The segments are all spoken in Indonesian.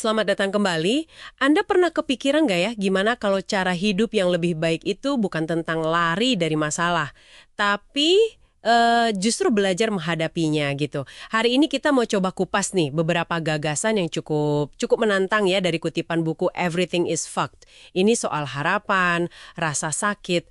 Selamat datang kembali. Anda pernah kepikiran nggak ya gimana kalau cara hidup yang lebih baik itu bukan tentang lari dari masalah, tapi justru belajar menghadapinya gitu. Hari ini kita mau coba kupas nih beberapa gagasan yang cukup cukup menantang ya dari kutipan buku Everything is Fucked. Ini soal harapan, rasa sakit,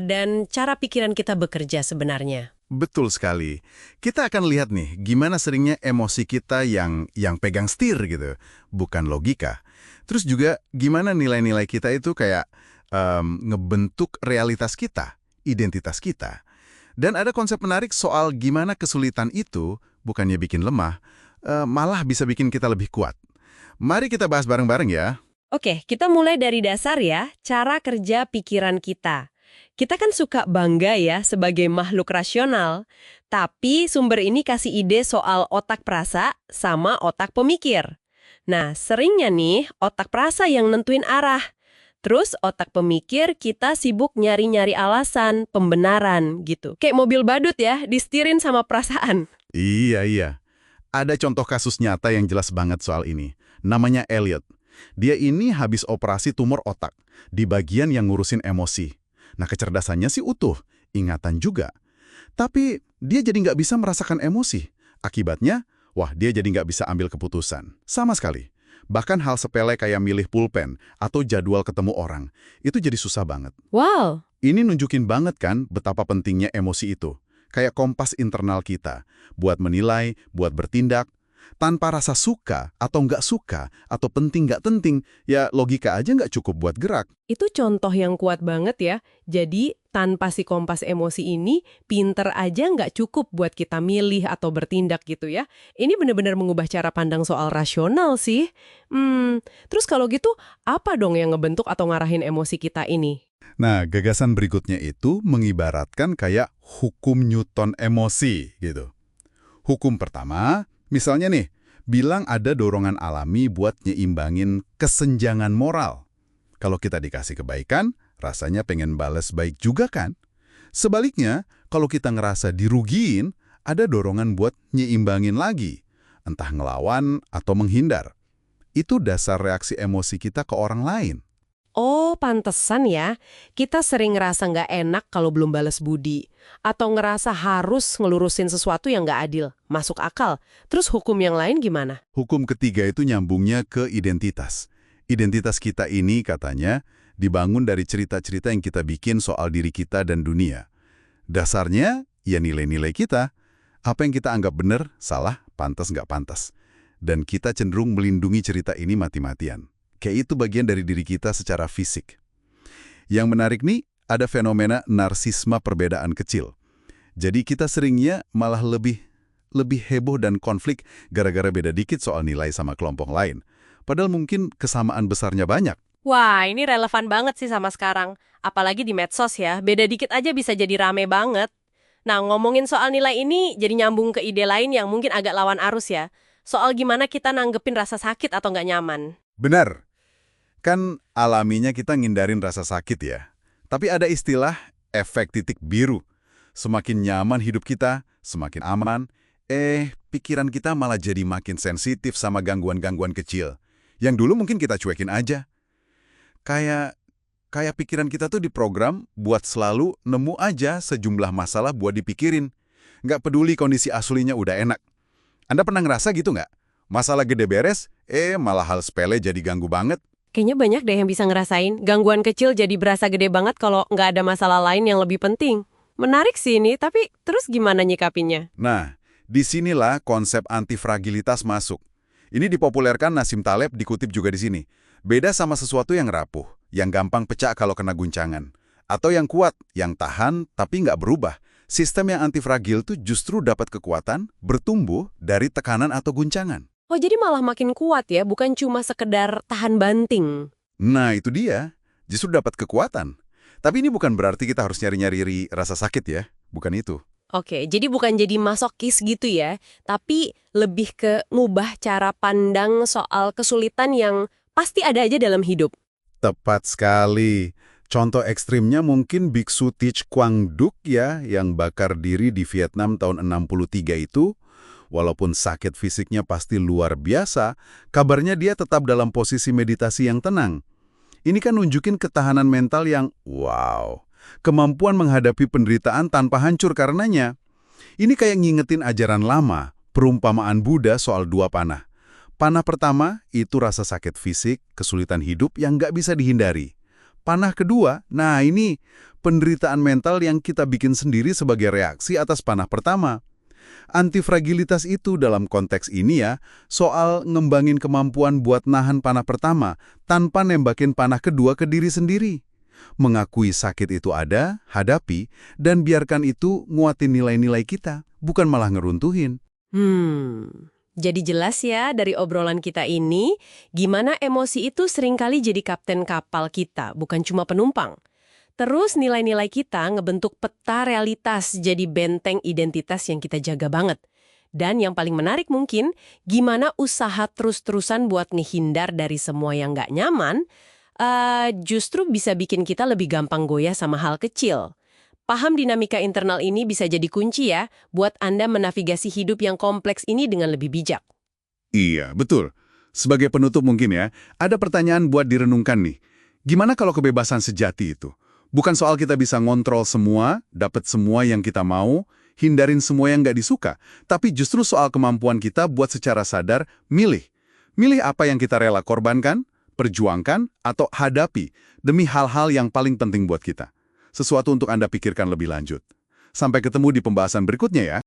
dan cara pikiran kita bekerja sebenarnya. Betul sekali. Kita akan lihat nih gimana seringnya emosi kita yang pegang setir gitu, bukan logika. Terus juga gimana nilai-nilai kita itu kayak ngebentuk realitas kita, identitas kita. Dan ada konsep menarik soal gimana kesulitan itu bukannya bikin lemah, malah bisa bikin kita lebih kuat. Mari kita bahas bareng-bareng ya. Oke, kita mulai dari dasar ya, cara kerja pikiran kita. Kita kan suka bangga ya sebagai makhluk rasional, tapi sumber ini kasih ide soal otak perasa sama otak pemikir. Nah, seringnya nih otak perasa yang nentuin arah. Terus otak pemikir kita sibuk nyari-nyari alasan, pembenaran gitu. Kayak mobil badut ya, disetirin sama perasaan. Iya, iya. Ada contoh kasus nyata yang jelas banget soal ini. Namanya Elliot. Dia ini habis operasi tumor otak di bagian yang ngurusin emosi. Nah, kecerdasannya sih utuh, ingatan juga. Tapi dia jadi nggak bisa merasakan emosi. Akibatnya, dia jadi nggak bisa ambil keputusan. Sama sekali. Bahkan hal sepele kayak milih pulpen atau jadwal ketemu orang, itu jadi susah banget. Wow. Ini nunjukin banget kan betapa pentingnya emosi itu. Kayak kompas internal kita, buat menilai, buat bertindak. Tanpa rasa suka atau nggak suka, atau penting nggak penting, ya logika aja nggak cukup buat gerak. Itu contoh yang kuat banget ya. Jadi, tanpa si kompas emosi ini, pinter aja nggak cukup buat kita milih atau bertindak gitu ya. Ini benar-benar mengubah cara pandang soal rasional sih. Terus kalau gitu, apa dong yang ngebentuk atau ngarahin emosi kita ini? Nah, gagasan berikutnya itu mengibaratkan kayak hukum Newton emosi gitu. Hukum pertama, misalnya nih, bilang ada dorongan alami buat nyeimbangin kesenjangan moral. Kalau kita dikasih kebaikan, rasanya pengen bales baik juga kan? Sebaliknya, kalau kita ngerasa dirugiin, ada dorongan buat nyeimbangin lagi. Entah ngelawan atau menghindar. Itu dasar reaksi emosi kita ke orang lain. Oh, pantesan ya. Kita sering ngerasa nggak enak kalau belum balas budi. Atau ngerasa harus ngelurusin sesuatu yang nggak adil. Masuk akal. Terus hukum yang lain gimana? Hukum ketiga itu nyambungnya ke identitas. Identitas kita ini katanya dibangun dari cerita-cerita yang kita bikin soal diri kita dan dunia. Dasarnya ya nilai-nilai kita. Apa yang kita anggap benar, salah, pantas nggak pantas. Dan kita cenderung melindungi cerita ini mati-matian. Kayak itu bagian dari diri kita secara fisik. Yang menarik nih, ada fenomena narsisme perbedaan kecil. Jadi kita seringnya malah lebih heboh dan konflik gara-gara beda dikit soal nilai sama kelompok lain. Padahal mungkin kesamaan besarnya banyak. Wah, ini relevan banget sih sama sekarang. Apalagi di medsos ya, beda dikit aja bisa jadi rame banget. Nah, ngomongin soal nilai ini jadi nyambung ke ide lain yang mungkin agak lawan arus ya. Soal gimana kita nanggepin rasa sakit atau nggak nyaman. Benar. Kan alaminya kita ngindarin rasa sakit ya. Tapi ada istilah efek titik biru. Semakin nyaman hidup kita, semakin aman, pikiran kita malah jadi makin sensitif sama gangguan-gangguan kecil. Yang dulu mungkin kita cuekin aja. Kayak pikiran kita tuh diprogram buat selalu nemu aja sejumlah masalah buat dipikirin. Nggak peduli kondisi aslinya udah enak. Anda pernah ngerasa gitu nggak? Masalah gede beres, malah hal sepele jadi ganggu banget. Kayaknya banyak deh yang bisa ngerasain. Gangguan kecil jadi berasa gede banget kalau nggak ada masalah lain yang lebih penting. Menarik sih ini, tapi terus gimana nyikapinya? Nah, disinilah konsep antifragilitas masuk. Ini dipopulerkan Nassim Taleb, dikutip juga di sini. Beda sama sesuatu yang rapuh, yang gampang pecah kalau kena guncangan. Atau yang kuat, yang tahan tapi nggak berubah. Sistem yang antifragil tuh justru dapat kekuatan bertumbuh dari tekanan atau guncangan. Oh, jadi malah makin kuat ya, bukan cuma sekedar tahan banting. Nah, itu dia. Justru dapat kekuatan. Tapi ini bukan berarti kita harus nyari-nyari rasa sakit ya. Bukan itu. Oke, jadi bukan jadi masokis gitu ya, tapi lebih ke ngubah cara pandang soal kesulitan yang pasti ada aja dalam hidup. Tepat sekali. Contoh ekstrimnya mungkin Biksu Thich Quang Duc ya, yang bakar diri di Vietnam tahun 63 itu. Walaupun sakit fisiknya pasti luar biasa, kabarnya dia tetap dalam posisi meditasi yang tenang. Ini kan nunjukin ketahanan mental yang wow. Kemampuan menghadapi penderitaan tanpa hancur karenanya. Ini kayak ngingetin ajaran lama, perumpamaan Buddha soal dua panah. Panah pertama itu rasa sakit fisik, kesulitan hidup yang nggak bisa dihindari. Panah kedua, nah ini penderitaan mental yang kita bikin sendiri sebagai reaksi atas panah pertama. Antifragilitas itu dalam konteks ini ya, soal ngembangin kemampuan buat nahan panah pertama tanpa nembakin panah kedua ke diri sendiri. Mengakui sakit itu ada, hadapi, dan biarkan itu nguatin nilai-nilai kita, bukan malah ngeruntuhin. Jadi jelas ya dari obrolan kita ini, gimana emosi itu seringkali jadi kapten kapal kita, bukan cuma penumpang. Terus nilai-nilai kita ngebentuk peta realitas jadi benteng identitas yang kita jaga banget. Dan yang paling menarik mungkin, gimana usaha terus-terusan buat ngehindar dari semua yang nggak nyaman, justru bisa bikin kita lebih gampang goyah sama hal kecil. Paham dinamika internal ini bisa jadi kunci ya, buat Anda menavigasi hidup yang kompleks ini dengan lebih bijak. Iya, betul. Sebagai penutup mungkin ya, ada pertanyaan buat direnungkan nih. Gimana kalau kebebasan sejati itu? Bukan soal kita bisa ngontrol semua, dapat semua yang kita mau, hindarin semua yang nggak disuka, tapi justru soal kemampuan kita buat secara sadar milih. Milih apa yang kita rela korbankan, perjuangkan, atau hadapi demi hal-hal yang paling penting buat kita. Sesuatu untuk Anda pikirkan lebih lanjut. Sampai ketemu di pembahasan berikutnya ya.